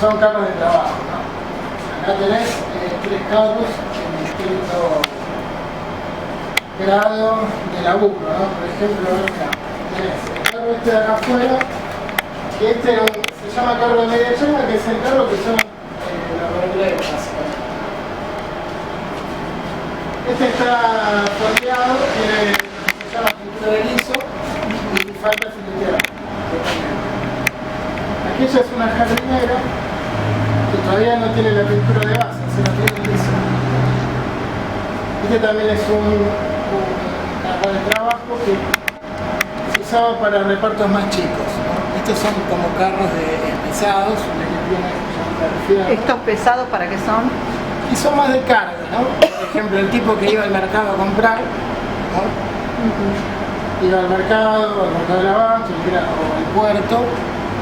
son carros de trabajo, ¿no? Acá tenés 3 carros en distinto grado de laburo, ¿no? Por ejemplo, acá tenés el carro este de acá afuera, que este se llama carro de media llana, que es el carro que son los verdaderos, básicamente. Este está fondeado, tiene lo que se llama pintura de liso y falta filetear. Aquella es una jardinera que todavía no tiene la pintura de base, se la tiene liso. Este también es un carro de trabajo que se usaba para repartos más chicos, ¿no? Estos son como carros pesados, ¿Estos pesados para qué son? Y son más de carga, ¿no? Por ejemplo, el tipo que iba al mercado a comprar, ¿no? Iba al mercado de abasto, o al puerto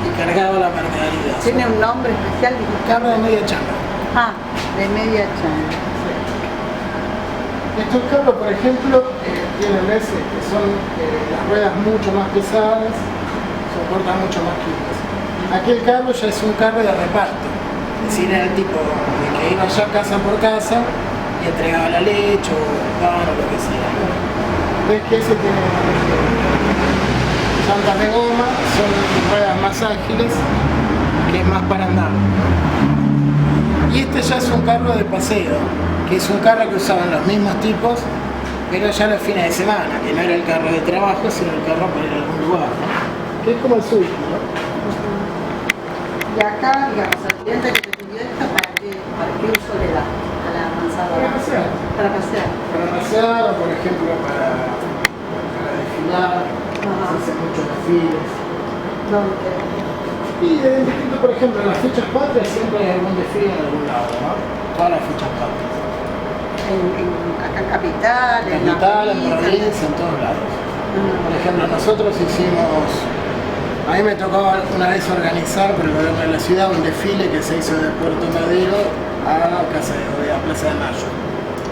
y cargaba la mercadería. ¿Tiene un nombre especial? Carro de media chana. Ah, de media chana. Sí. Estos carros, por ejemplo, tienen veces que son las ruedas mucho más pesadas, soportan mucho más kilos. Aquel carro ya es un carro de reparto. Es decir, era el tipo que iba ya casa por casa y entregaba la leche o el pan o lo que sea. Ves que ese tiene llantas de goma, son ruedas más ágiles, que es más para andar. Y este ya es un carro de paseo, que es un carro que usaban los mismos tipos, pero ya los fines de semana, que no era el carro de trabajo, sino el carro para ir a algún lugar, ¿no? Que es como el suyo, ¿no? Y acá, digamos, al cliente que te pidió esto, ¿para qué uso le da a la avanzadora? Para pasear. Para pasear. Para pasear, o por ejemplo para desfilar, se hacen muchos desfiles. ¿Dónde? Y de distinto, por ejemplo, en las fechas patrias siempre hay algún desfile en algún lado, ¿no? Todas las fechas patrias. Acá en Capital, En provincia, en todos lados. Por ejemplo, nosotros hicimos... A mí me tocó una vez organizar por el gobierno de la ciudad un desfile que se hizo de Puerto Madero a Plaza de Mayo,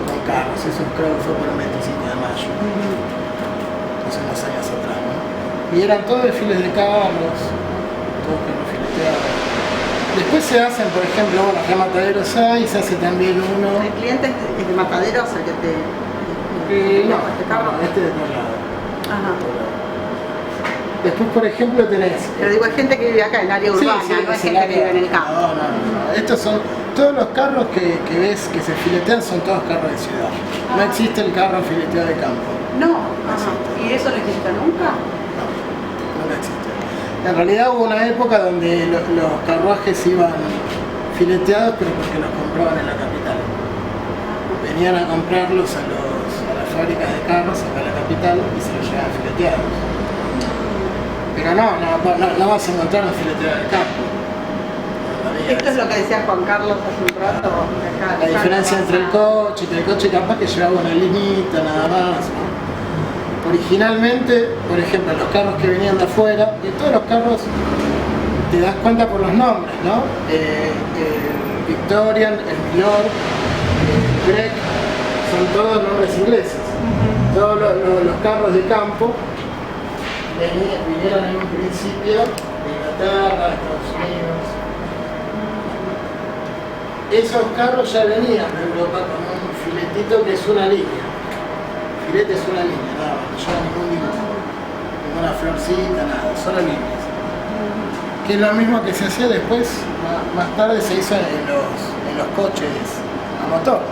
con carros. Eso creo que fue por el 25 de mayo, hace unos años atrás, ¿no? Y eran todos desfiles de carros, todos carros fileteados. Después se hacen, por ejemplo, bueno, acá en Matadero 6 se hace también uno... ¿El cliente es de Matadero o sea que te... no, este carro? no, este de otro lado. Ajá. Después, por ejemplo, tenés... Pero digo, hay gente que vive acá en el área urbana, no es gente que vive en el campo. No. Estos son... Todos los carros que ves que se filetean son todos carros de ciudad. No existe el carro fileteado de campo. No. ¿Y eso no existe nunca? No existe. En realidad hubo una época donde los carruajes iban fileteados, pero porque los compraban en la capital. Venían a comprarlos a las fábricas de carros acá en la capital y se los llevaban fileteados. Pero no vas a encontrar un fileteado de campo. Esto es lo que decía Juan Carlos hace un rato. Acá, la diferencia entre el coche, que el coche capaz que llevaba una linita nada más, ¿no? Originalmente, por ejemplo, los carros que venían de afuera, y todos los carros te das cuenta por los nombres, ¿no? Victorian, el Milord, el Breck, son todos nombres ingleses. Todos los carros de campo vinieron en un principio de Inglaterra, de Estados Unidos. Esos carros ya venían de Europa con un filetito que es una línea. Filete es una línea, nada más, no lleva ningún dibujo, ninguna florcita, nada, solo líneas. Que es lo mismo que se hacía después, más tarde se hizo en los coches a motor.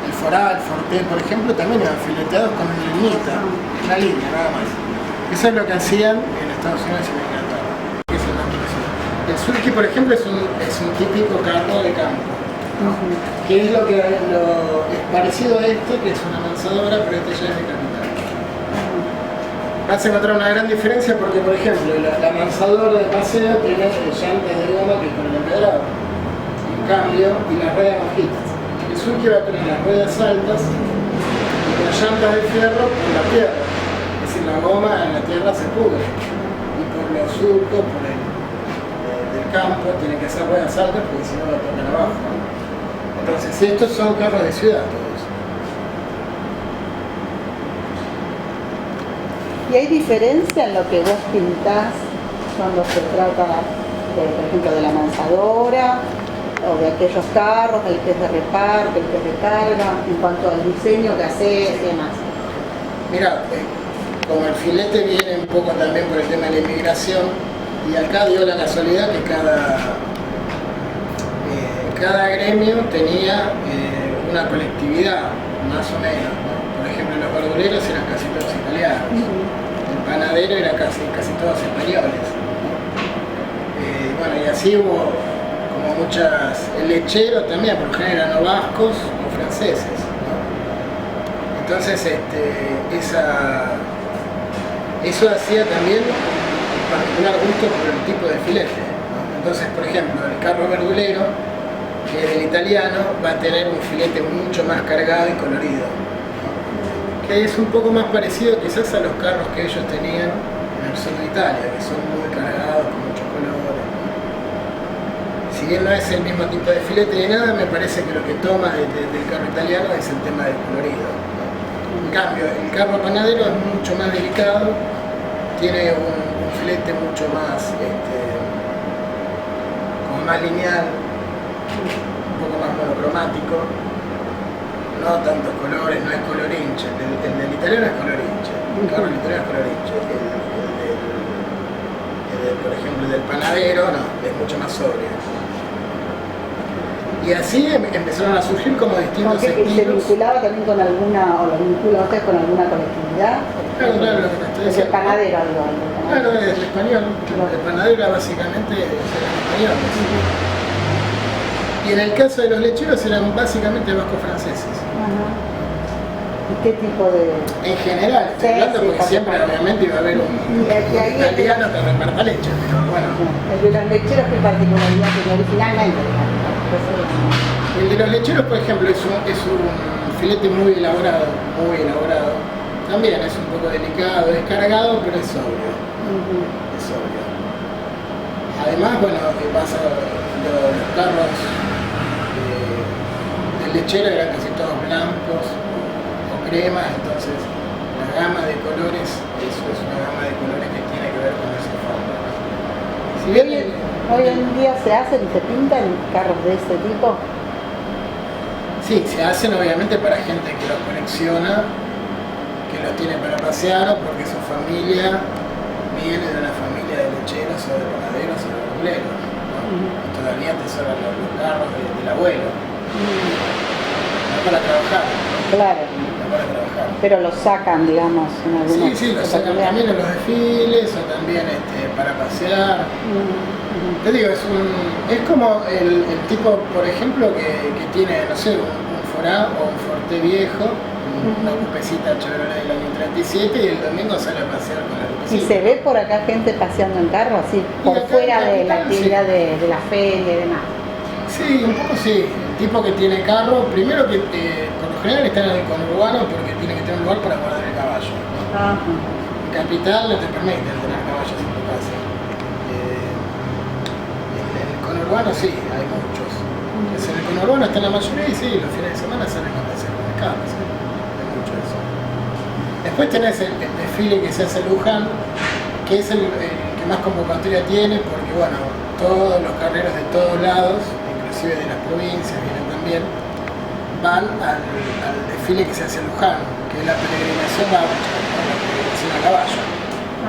El Foral, el Forte, por ejemplo, también eran fileteados con una liñita, una línea, nada más. Eso es lo que hacían en Estados Unidos y en Inglaterra. El Sulky, por ejemplo, es un típico carro de campo. Que es lo que es parecido a este, que es una avanzadora, pero este ya es de capital. Vas a encontrar una gran diferencia porque, por ejemplo, la avanzadora de paseo tiene llantas de goma que es con el empedrado, en cambio, y las ruedas bajitas. El Sulky va a tener las ruedas altas y las llantas de fierro en la tierra. Es decir, la goma en la tierra se pudre y por los surcos, del campo, tiene que ser ruedas altas porque si no va a tocar abajo, ¿no? Entonces, estos son carros de ciudad todos. ¿Y hay diferencia en lo que vos pintás cuando se trata por ejemplo, de la amansadora o de aquellos carros, el que es de reparto, el que es de carga, en cuanto al diseño que haces y demás? Mira, como el filete viene un poco también por el tema de la inmigración, y acá dio la casualidad que cada gremio tenía una colectividad, más o menos, ¿no? Por ejemplo, los verduleros eran casi todos italianos, el panadero era casi todos españoles, ¿no? Bueno, y así hubo como muchas... El lechero también, por lo general eran o vascos o franceses, ¿no? Entonces, eso hacía también particular gusto por el tipo de filete, ¿no? Entonces, por ejemplo, el carro verdulero, que es el italiano, va a tener un filete mucho más cargado y colorido, ¿no? Que es un poco más parecido quizás a los carros que ellos tenían en el sur de Italia, que son muy cargados, con muchos colores, ¿no? Si bien no es el mismo tipo de filete ni nada, me parece que lo que toma del carro italiano es el tema del colorido, ¿no? En cambio, el carro panadero es mucho más delicado, tiene un filete mucho más, como más lineal, un poco más monocromático, no tantos colores, no es color hincha. El del italiano es color hincha, el carro del italiano es color hincha. Por ejemplo, el del panadero no, es mucho más sobrio. Y así empezaron a surgir como distintos ¿Y se estilos. vinculaba también con alguna, o lo vincula usted con alguna colectividad? Claro, lo que te estoy Es el diciendo. panadero, digo. Claro, es el español. El panadero era básicamente españoles. Y en el caso de los lecheros eran básicamente vascos franceses. Ajá. ¿Y qué tipo de...? En general, estoy hablando porque siempre obviamente iba a haber un italiano que reparta leche, pero bueno. El de los lecheros, ¿qué particularidad tiene originalmente? El de los lecheros, por ejemplo, es un filete muy elaborado, También es un poco delicado, es cargado, pero es sobrio. Es sobrio. Además, bueno, los carros del lechero eran casi todos blancos o cremas, entonces la gama de colores, eso es una gama de colores que tiene que ver con ese fondo, ¿no? Si bien Hoy en día se hacen y se pintan carros de ese tipo. sí, se hacen obviamente para gente que los colecciona, que los tiene para pasear o porque su familia viene de una familia de lecheros o de panaderos o de verduleros, ¿no? Y todavía atesoran los carros del abuelo. No para trabajar, ¿no? Claro. No para trabajar. Pero los sacan, digamos, en algunos... Sí, los sacan también en los desfiles o también para pasear. Te digo, es como el tipo, por ejemplo, que tiene, no sé, un Forá o un Forte viejo, una cupecita Chevrolet del año 37 y el domingo sale a pasear con la cupecita. ¿Y se ve por acá gente paseando en carro, así, por acá fuera de la sí. actividad de la feria y demás? Sí, un poco sí. El tipo que tiene carro, primero que por lo general está en el conurbano porque tiene que tener un lugar para guardar el caballo, ¿no? Ajá. En capital no te permiten tener caballos en tu casa. En el conurbano sí, hay muchos. Entonces, en el conurbano está la mayoría y sí, los fines de semana salen a pasear con el carro, ¿sí? Hay mucho de eso. Después tenés el desfile que se hace en Luján, que es el que más convocatoria tiene porque, bueno, todos los carreros de todos lados, inclusive de las provincias, vienen también, van al desfile que se hace en Luján, que es la peregrinación a caballo,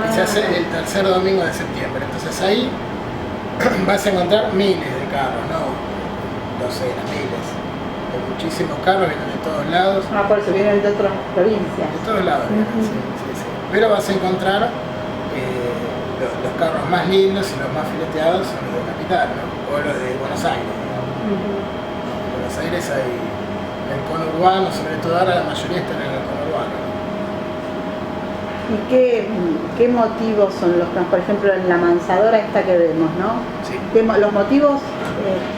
que se hace el tercer domingo de septiembre. Entonces ahí vas a encontrar miles de carros, no docenas, miles. Hay muchísimos carros, vienen de todos lados. Por eso vienen de otras provincias. De todos lados, sí. Pero vas a encontrar los carros más lindos y los más fileteados son los de Capital, ¿no? O los de Buenos Aires, digamos. En Buenos Aires hay el conurbano, sobre todo ahora la mayoría están en el conurbano, ¿no? ¿Y qué motivos son los que, por ejemplo, en la mansadora esta que vemos, ¿no? Sí. Los motivos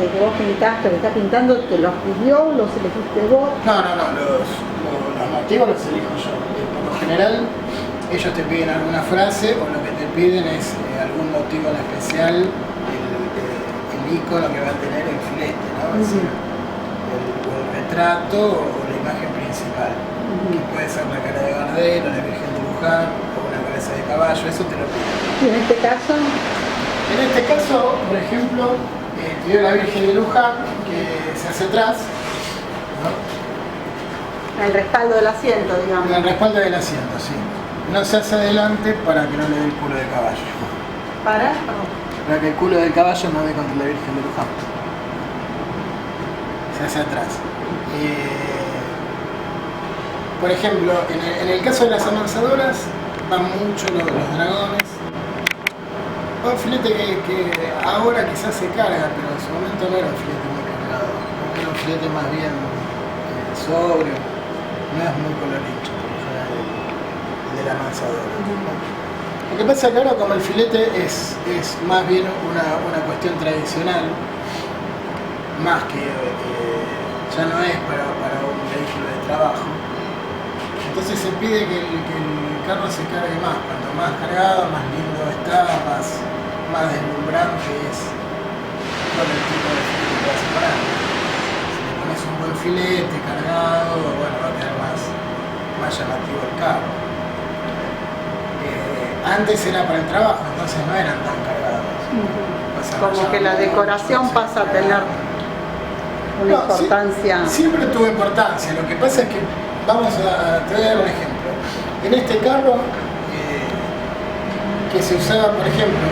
que vos pintaste, que estás pintando, ¿te los pidió, los elegiste vos? No, los motivos los elijo yo. Por lo general, ellos te piden alguna frase o lo que te piden es algún motivo en especial, el icono que va a tener el filete, ¿no? Es decir, el retrato o la imagen principal, que puede ser la cara de Gardel o la Virgen de Luján o una cabeza de caballo, eso te lo piden. Y en este caso, En este caso, por ejemplo, tiene la Virgen de Luján que se hace atrás, ¿no? El respaldo del asiento, digamos. En el respaldo del asiento, sí. No se hace adelante para que no le dé el culo de caballo. Para que el culo del caballo no dé contra la Virgen de Luján. Se hace atrás. Por ejemplo, en el caso de las amansadoras, van mucho los dragones. Un filete que ahora quizás se carga, pero en su momento no era un filete muy cargado. Era un filete más bien sobrio, no es muy colorido, el de la amansadora. Lo que pasa claro, como el filete es más bien una cuestión tradicional, más que ya no es para un vehículo de trabajo, entonces se pide que el carro se cargue más. Cuanto más cargado, más lindo está, más deslumbrante es con el tipo de filete que vas a parar. Si le pones un buen filete cargado, bueno, va a quedar más llamativo el carro. Antes era para el trabajo, entonces no eran tan cargados. Como que la decoración pasa a tener una importancia. Siempre tuvo importancia. Lo que pasa es que, te voy a dar un ejemplo. En este carro, que se usaba, por ejemplo,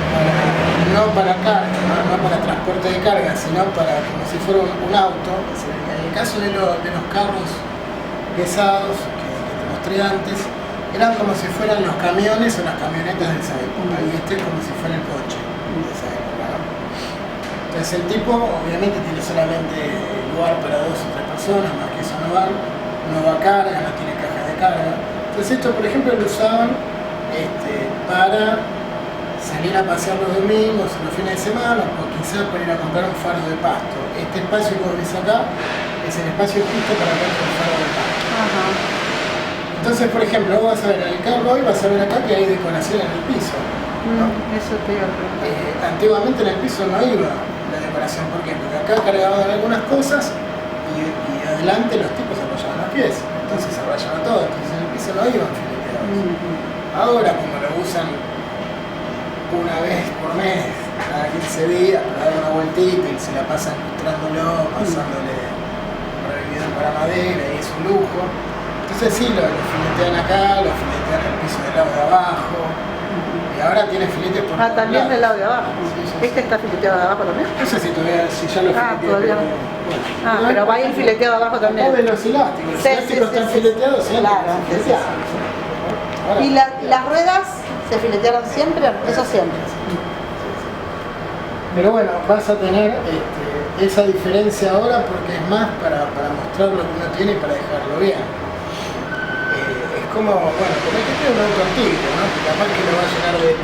no para carga, no para transporte de carga, sino como si fuera un auto. En el caso de los carros pesados que te mostré antes, eran como si fueran los camiones o las camionetas de esa época, y este es como si fuera el coche de esa época, ¿no? Entonces el tipo obviamente tiene solamente lugar para 2 o 3 personas, más que eso no va carga, no tiene caja de carga. Entonces esto, por ejemplo, lo usaban para salir a pasear los domingos o los fines de semana, o quizás para ir a comprar un fardo de pasto. Este espacio que ves acá es el espacio justo para comprar un fardo de pasto. Ajá. Entonces, por ejemplo, vos vas a ver en el carro hoy, vas a ver acá que hay decoración en el piso, ¿no? Eso te iba a preguntar. Antiguamente en el piso no iba la decoración. ¿Por qué? Porque acá cargaban algunas cosas y adelante los tipos se apoyaban los pies, entonces se rayaba todo, entonces en el piso no iban fileteados. Ahora, como lo usan una vez por mes, cada 15 días, para dar una vueltita y se la pasan ilustrándolo, pasándole prohibido para madera, y es un lujo. Entonces sí, lo filetean acá, lo filetean en el piso del lado de abajo, y ahora tiene filetes por todos también lados. del lado de abajo. Sí. ¿Este está fileteado de abajo también? No sé si ya lo fileteé, todavía no. bueno. Pero va a ir fileteado abajo también. Acá de los elásticos, los elásticos están fileteados, sí, claro, Ahora, ¿y las ruedas se filetearon siempre? Eso siempre. Pero bueno, vas a tener esa diferencia ahora porque es más para mostrar lo que uno tiene y para dejarlo bien. Es como el que tiene un auto antiguo, ¿no? Que capaz que lo va a llenar de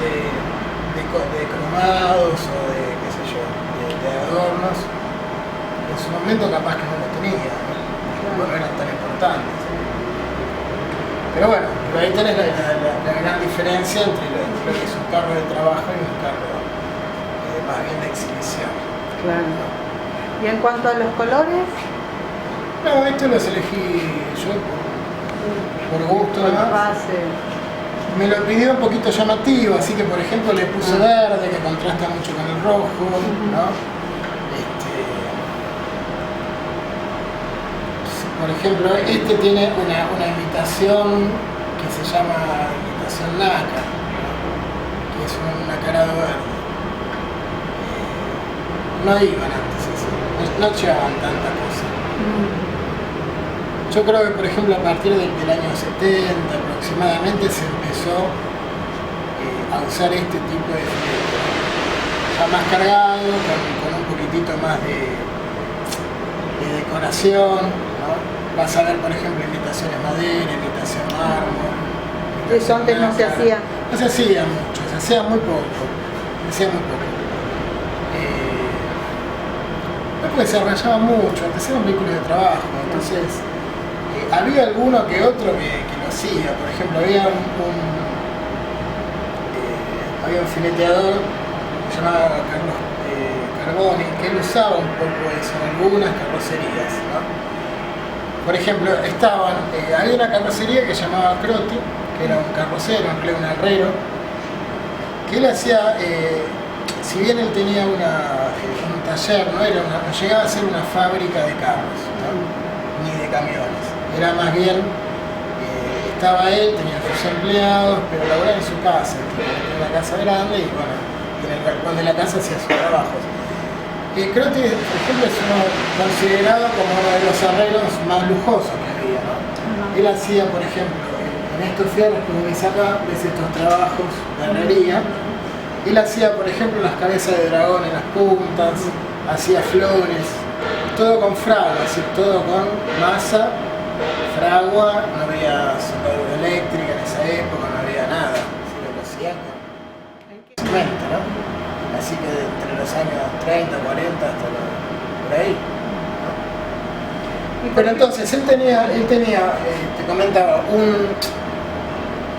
cromados o de, qué sé yo, de adornos. En su momento capaz que no lo tenía, ¿no? No eran tan importantes. Pero bueno, ahí tenés la gran diferencia entre lo que es un carro de trabajo y un carro más bien de exhibición. Claro. ¿Y en cuanto a los colores? No, estos los elegí yo por gusto, ¿no? Me lo pidió un poquito llamativo, así que por ejemplo le puse verde, que contrasta mucho con el rojo, ¿no? Por ejemplo, este tiene una imitación que se llama imitación nácar, que es un nacarado verde. No iban antes así, no llevaban tanta cosa. Yo creo que, por ejemplo, a partir del año 70 aproximadamente se empezó a usar este tipo de filete, ya más cargado, con un poquitito más de decoración. Vas a ver, por ejemplo, imitaciones madera, imitación mármol. Eso antes no se hacía. No se hacía mucho, se hacía muy poco. Porque se rayaba mucho, antes era un vehículo de trabajo, entonces había alguno que otro que lo hacía. Por ejemplo, había un fileteador que se llamaba Carlos Carboni, que él usaba un poco eso en algunas carrocerías, ¿no? Por ejemplo, había una carrocería que se llamaba Croti, que era un carrocero, un herrero, que él hacía, si bien él tenía un taller, no llegaba a ser una fábrica de carros, ¿no? Ni de camiones. Era más bien, estaba él, tenía sus empleados, pero laboraba en su casa, tenía una casa grande y bueno, en el balcón de la casa hacía sus trabajos. Croti, por ejemplo, es considerado como uno de los arreglos más lujosos que había, ¿no? Él hacía, por ejemplo, en estos fierros que ves acá, ves estos trabajos de herrería. Él hacía, por ejemplo, las cabezas de dragón en las puntas, hacía flores, todo con fragua, así, todo con masa, fragua, no había soldadura eléctrica en esa época, no había nada, así lo hacían con cemento, ¿no? Así que entre los años 30, 40 hasta por ahí, ¿no? Pero entonces él tenía, te comentaba,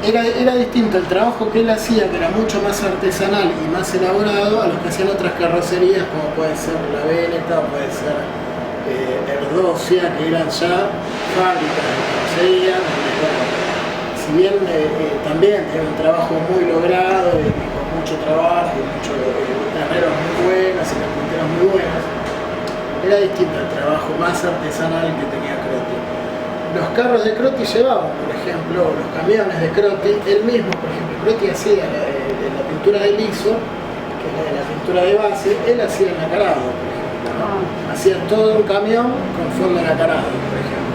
era distinto el trabajo que él hacía, que era mucho más artesanal y más elaborado, a los que hacían otras carrocerías, como puede ser la Veneta, o puede ser Erdosia, que eran ya fábricas de carrocería, donde, bueno, si bien también era un trabajo muy logrado y con mucho trabajo y muchos herreros muy buenos y carpinteros muy buenos, era distinto el trabajo más artesanal que tenía Croti. Los carros de Croti llevaban, por ejemplo, los camiones de Croti, él mismo, por ejemplo, Croti hacía la pintura de liso, que es la pintura de base, él hacía el nacarado, por ejemplo, ¿no? Hacía todo un camión con fondo nacarado, por ejemplo.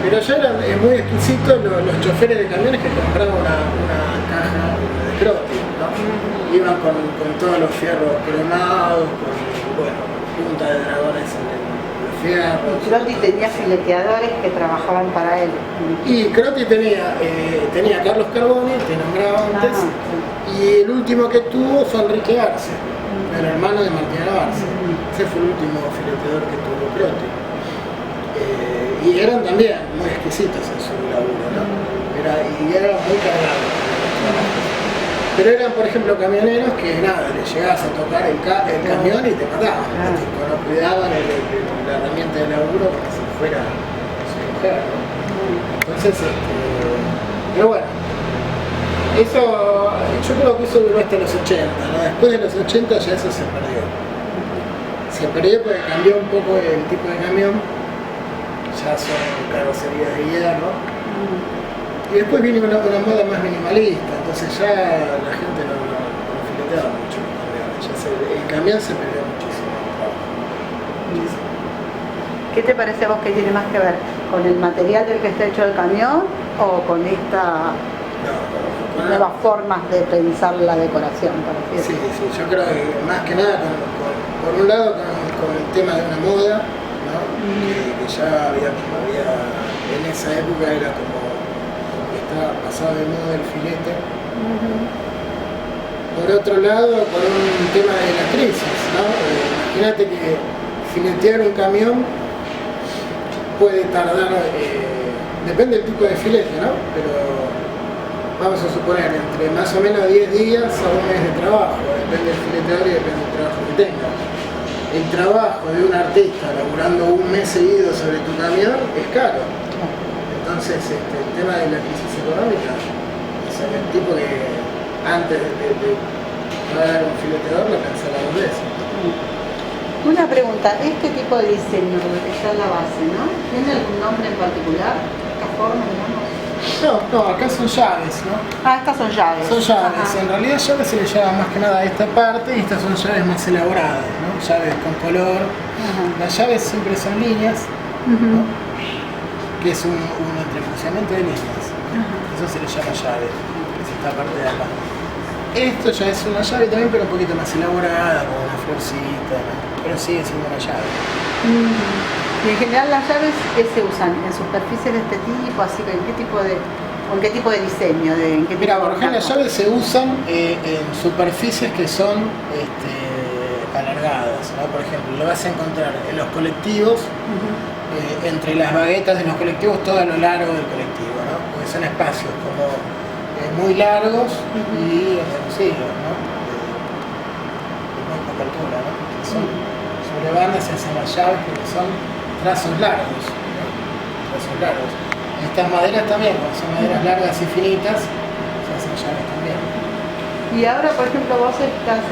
Pero ya eran muy exquisitos los choferes de camiones que compraban una caja de Croti, ¿no? Iban con todos los fierros cromados, con, bueno, punta de dragones en los fierros. Y Croti tenía fileteadores que trabajaban para él. Y Croti tenía Carlos Carboni, te nombraba antes, y el último que tuvo fue Enrique Arce, el hermano de Martín Arce. Ese fue el último fileteador que tuvo Croti. Y eran también muy exquisitos en su laburo, ¿no? Y eran muy cargados. Pero eran, por ejemplo, camioneros que nada, les llegabas a tocar el camión y te mataban. No cuidaban la herramienta de laburo para que se fuera su mujer, ¿no? Entonces, pero bueno, eso, yo creo que eso duró hasta los 80, ¿no? Después de los 80 ya eso se perdió. Se perdió porque cambió un poco el tipo de camión. Ya son carrocerías de hierro. Y después vino una moda más minimalista, entonces ya la gente no fileteaba mucho los camiones. El camión se perdió muchísimo. ¿Qué te parece a vos que tiene más que ver con el material del que está hecho el camión o con esta nuevas formas de pensar la decoración? Sí, yo creo que más que nada por un lado con el tema de una moda, ¿no? Que ya había en esa época era como estaba pasado de moda el filete. Por otro lado, por un tema de la crisis, ¿no? Imagínate que filetear un camión puede tardar, depende del tipo de filete, ¿no? Pero vamos a suponer entre más o menos 10 días a un mes de trabajo, depende del fileteador y depende del trabajo que tengas. El trabajo de un artista laburando un mes seguido sobre tu camión es caro. Entonces, el tema de la crisis económica, o sea, el tipo que antes de pagar un fileteador lo cancela 2 veces. Una pregunta, este tipo de diseño que está en la base, ¿no? ¿Tiene algún nombre en particular? ¿Esta forma, digamos? No, acá son llaves, ¿no? Estas son llaves. Son llaves, Ajá. en realidad llaves se le llama más que nada a esta parte y estas son llaves más elaboradas, ¿no? Llaves con color. Ajá. Las llaves siempre son líneas, ¿no? Que es un entrecruzamiento de líneas. Eso se le llama llave, que es esta parte de acá. Esto ya es una llave también, pero un poquito más elaborada, con una florcita, ¿no? Pero sigue siendo una llave. Y en general las llaves, ¿qué se usan? ¿En superficies de este tipo? Así que ¿en qué tipo de diseño? Mira, por ejemplo las llaves se usan en superficies que son alargadas, ¿no? Por ejemplo, lo vas a encontrar en los colectivos, entre las baguetas de los colectivos, todo a lo largo del colectivo, ¿no? Porque son espacios como muy largos y reducidos, ¿no? De muy poca altura, ¿no? Son sobre bandas se hacen las llaves porque son trazos largos, ¿no? Trazos largos. Estas maderas también, cuando son maderas largas y finitas, se hacen llaves también. Y Y ahora, por ejemplo, vos estás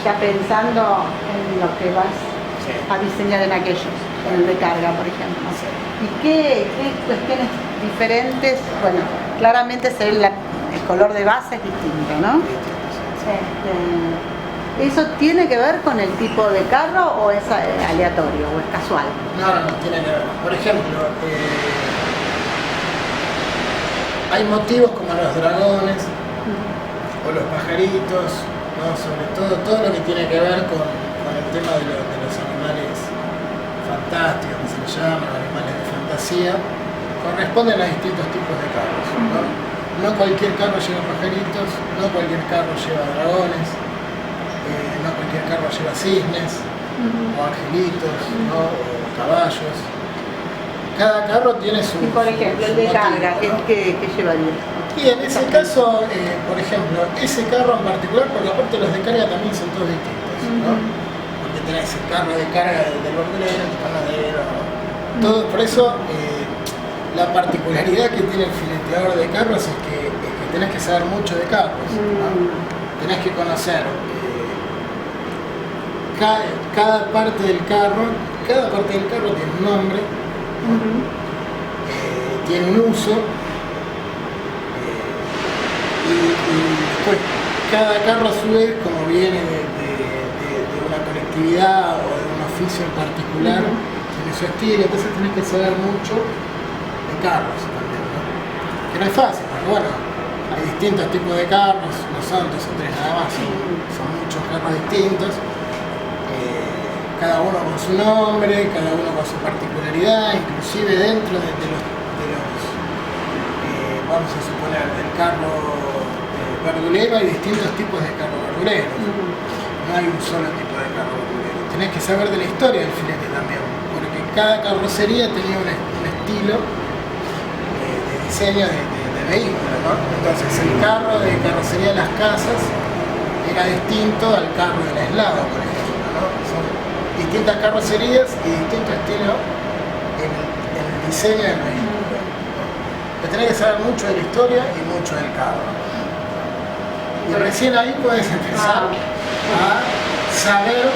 ya pensando en lo que vas a diseñar en aquellos, en el de carga, por ejemplo. ¿Y qué cuestiones diferentes? Bueno, claramente el color de base es distinto, ¿no? ¿Eso tiene que ver con el tipo de carro o es aleatorio o es casual? No, tiene que ver. Por ejemplo, hay motivos como los dragones o los pajaritos, ¿no? Sobre todo lo que tiene que ver con el tema de los animales fantásticos, que se les llaman animales de fantasía, corresponden a distintos tipos de carros, ¿no? No cualquier carro lleva pajaritos, no cualquier carro lleva dragones, no cualquier carro lleva cisnes, o angelitos, ¿no? O caballos. Cada carro tiene su... Y por ejemplo, el de carga, ¿qué llevaría? Y en ese caso, por ejemplo, ese carro en particular, porque aparte los de carga también son todos distintos, ¿no? Porque tenés el carro de carga del verdulero, el panadero, ¿no? Todo, por eso, la particularidad que tiene el fileteador de carros es que tenés que saber mucho de carros, ¿no? Tenés que conocer cada parte del carro tiene un nombre, tiene un uso, y después cada carro a su vez, como viene de una colectividad o de un oficio en particular, tiene su estilo, entonces tenés que saber mucho de carros también, ¿no? Que no es fácil, porque bueno, hay distintos tipos de carros, no son 2 o 3 nada más, son muchos carros distintos, cada uno con su nombre, cada uno con su particularidad, inclusive dentro de los vamos a suponer, del carro verdulero hay distintos tipos de carro verdulero, no hay un solo tipo de carro verdulero. Tenés que saber de la historia del filete también, porque cada carrocería tenía un estilo de diseño de vehículo, ¿no? Entonces el carro de carrocería de las casas era distinto al carro del aislado, por ejemplo, ¿no? Son distintas carrocerías y distinto estilo en el diseño del vehículo. Tenés que saber mucho de la historia y mucho del carro. Y recién ahí puedes empezar a saber,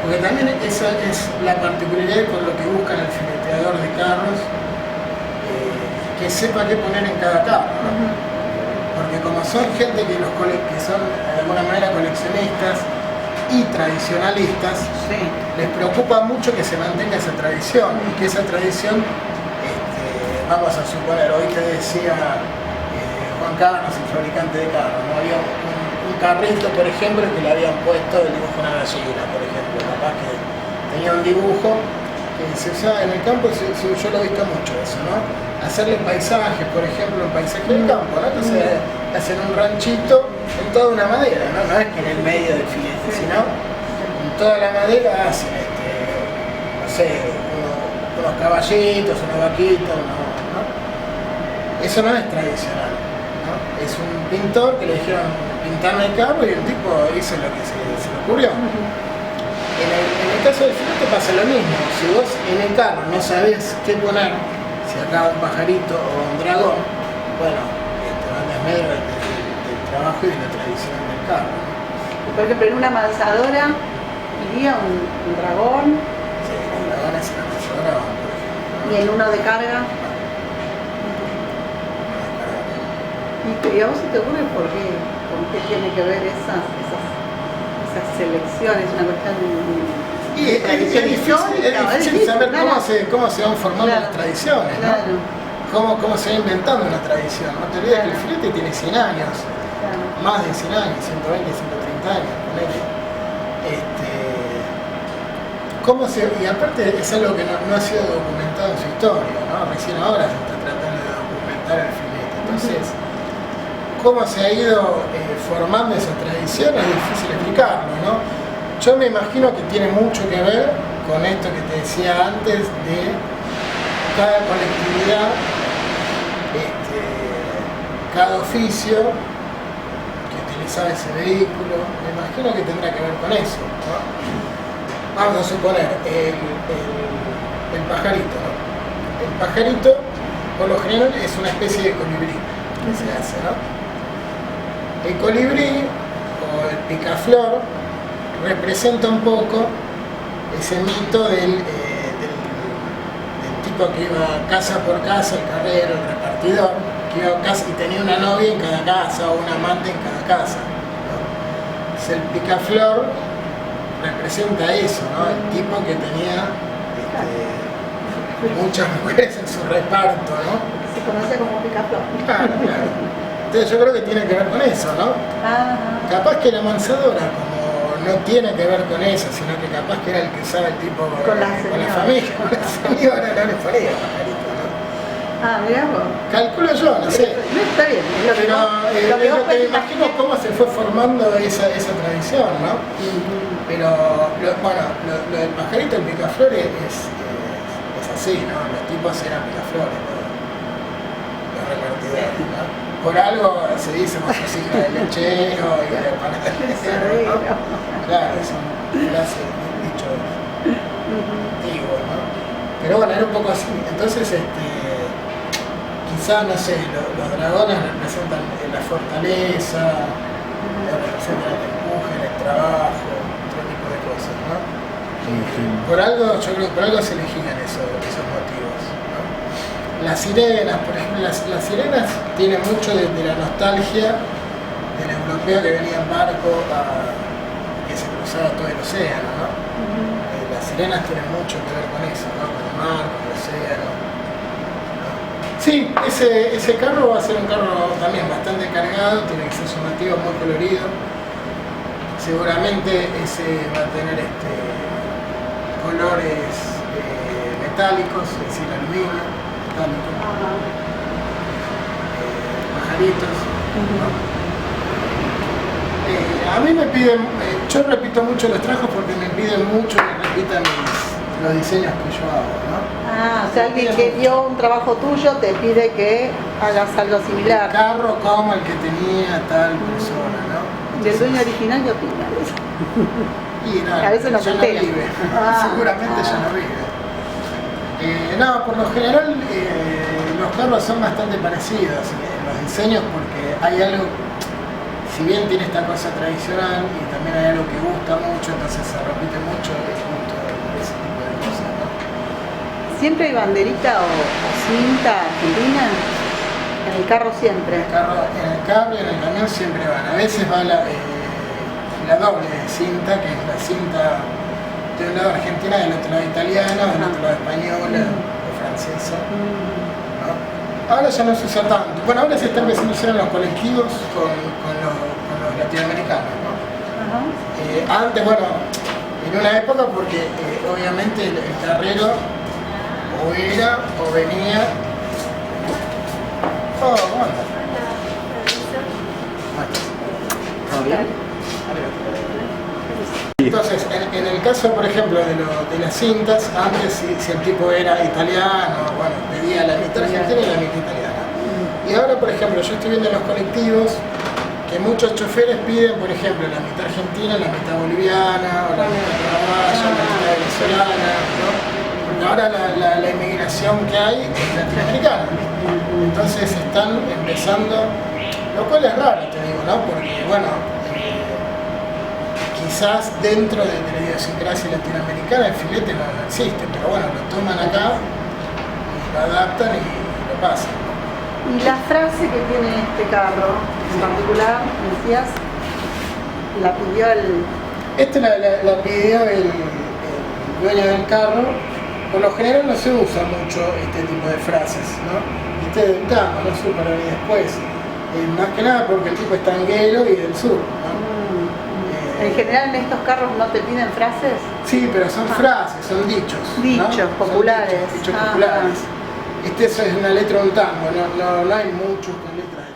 porque también esa es la particularidad con lo que buscan el fileteador de carros, que sepa qué poner en cada carro, ¿no? Porque como son gente que son de alguna manera coleccionistas y tradicionalistas, les preocupa mucho que se mantenga esa tradición y que esa tradición, vamos a suponer, hoy te decía Juan Carlos, el fabricante de carros, ¿no? Había un carrito, por ejemplo, que le habían puesto el dibujo de una gallina, por ejemplo, capaz que tenía un dibujo que se usaba en el campo, yo lo he visto mucho eso, ¿no? Hacerle paisajes, por ejemplo, un paisaje del campo, ¿no? Entonces hacen un ranchito en toda una madera, ¿no? No es que en el medio del filete, sino en toda la madera hacen, no sé, unos caballitos, unos vaquitos, ¿no? Eso no es tradicional, ¿no? Es un pintor que le dijeron pintarme el carro y el tipo hizo lo que se le ocurrió. En el caso del filete pasa lo mismo. Si vos en el carro no sabés qué poner, si acá un pajarito o un dragón, bueno, te van a desmedro del trabajo y de la tradición del carro. Por ejemplo, en una avanzadora iría un dragón. Sí, el dragón es una avanzadora, por ejemplo. ¿Y en uno de carga? ¿Y a vos se te ocurre por qué tiene que ver esas selecciones? Una cuestión de tradición histórica. Es difícil saber cómo se van formando las tradiciones, ¿no? Cómo se va inventando una tradición. No te olvides que el filete tiene 100 años, más de 100 años, 120, 130 años, ponele. Y aparte es algo que no ha sido documentado en su historia, ¿no? Recién ahora se está tratando de documentar el filete. Entonces, cómo se ha ido formando esa tradición es difícil explicarlo, ¿no? Yo me imagino que tiene mucho que ver con esto que te decía antes de cada colectividad, cada oficio que utilizaba ese vehículo. Me imagino que tendrá que ver con eso, ¿no? Vamos a suponer el pajarito, ¿no? El pajarito, por lo general, es una especie de colibrí. que se hace, ¿no? El colibrí o el picaflor representa un poco ese mito del tipo que iba casa por casa, el carrero, el repartidor, que iba a casa y tenía una novia en cada casa o un amante en cada casa, ¿no? Entonces, el picaflor representa eso, ¿no? El tipo que tenía muchas mujeres en su reparto, ¿no? Se conoce como picaflor. Claro, claro. Entonces yo creo que tiene que ver con eso, ¿no? Capaz que la mansadora, como no tiene que ver con eso, sino que capaz que era el que usaba el tipo con la familia, con la señora, no le ponía pajarito, ¿no? Mirá vos. Calculo yo, no sé. No, está bien. Pero es lo que me imagino cómo se fue formando esa tradición, ¿no? Pero, bueno, lo del pajarito, el picaflor es así, ¿no? Los tipos eran picaflores, ¿no? Los repartidores, ¿no? Por algo se dice más así del lechero y del panadero, ¿no? Claro, son frases, dichos antiguos, ¿no? Pero bueno, era un poco así. Entonces, quizás, no sé, los dragones representan la fortaleza, representan el empuje, el trabajo, otro tipo de cosas, ¿no? Por algo, yo creo que por algo se elegían esos motivos, ¿no? Las sirenas, por ejemplo, las sirenas tienen mucho de la nostalgia del europeo que venía en barco que se cruzaba todo el océano, ¿no? Las sirenas tienen mucho que ver con eso, ¿no? Con el mar, con el océano, ¿no? Sí, ese carro va a ser un carro también bastante cargado, tiene que ser llamativo, muy colorido. Seguramente ese va a tener colores metálicos, es decir, aluminio. Pajaritos, ¿no? A mí me piden, yo repito mucho los trabajos porque me piden mucho que repita los diseños que yo hago, ¿no? O sea, alguien que vio un trabajo tuyo te pide que hagas algo similar. El carro como el que tenía tal persona, ¿no? ¿Del dueño original qué opinas? Y no, a veces no se entera. No vive. Seguramente ya no vive. No, por lo general los carros son bastante parecidos en los diseños porque hay algo, si bien tiene esta cosa tradicional y también hay algo que gusta mucho, entonces se repite mucho el gusto de ese tipo de cosas, ¿no? ¿Siempre hay banderita o cinta argentina? En el carro siempre. En el carro y en el camión siempre van. A veces va la doble cinta, que es la cinta de un lado argentina, del otro lado italiana, del otro lado española o francesa, ¿no? Ahora ya no se usa tanto. Bueno, ahora se está empezando a usar en los colectivos con los latinoamericanos, ¿no? Antes, bueno, en una época porque obviamente el carrero o era o venía. Oh, ¿cómo andas? ¿Todo bien? Entonces, en el caso, por ejemplo, de las cintas, antes si el tipo era italiano, bueno, pedía la mitad argentina y la mitad italiana. Y ahora, por ejemplo, yo estoy viendo en los colectivos que muchos choferes piden, por ejemplo, la mitad argentina, la mitad boliviana, o la mitad paraguaya, la mitad venezolana, ¿no? Porque ahora la inmigración que hay es latinoamericana. Entonces están empezando, lo cual es raro, te digo, ¿no? Porque, bueno, quizás dentro de la idiosincrasia latinoamericana el filete no existe, pero bueno, lo toman acá y lo adaptan y lo pasan. Y la frase que tiene este carro en particular, decías, la pidió la pidió el dueño del carro. Por lo general no se usa mucho este tipo de frases, ¿no? Este del campo, no supe para venir después. Más que nada porque el tipo es tanguero y del sur, ¿no? En general en estos carros no te piden frases. Sí, pero son frases, son dichos. Dichos, ¿no? Populares. Dichos populares. Este es una letra de un tango, no hay muchos con letras de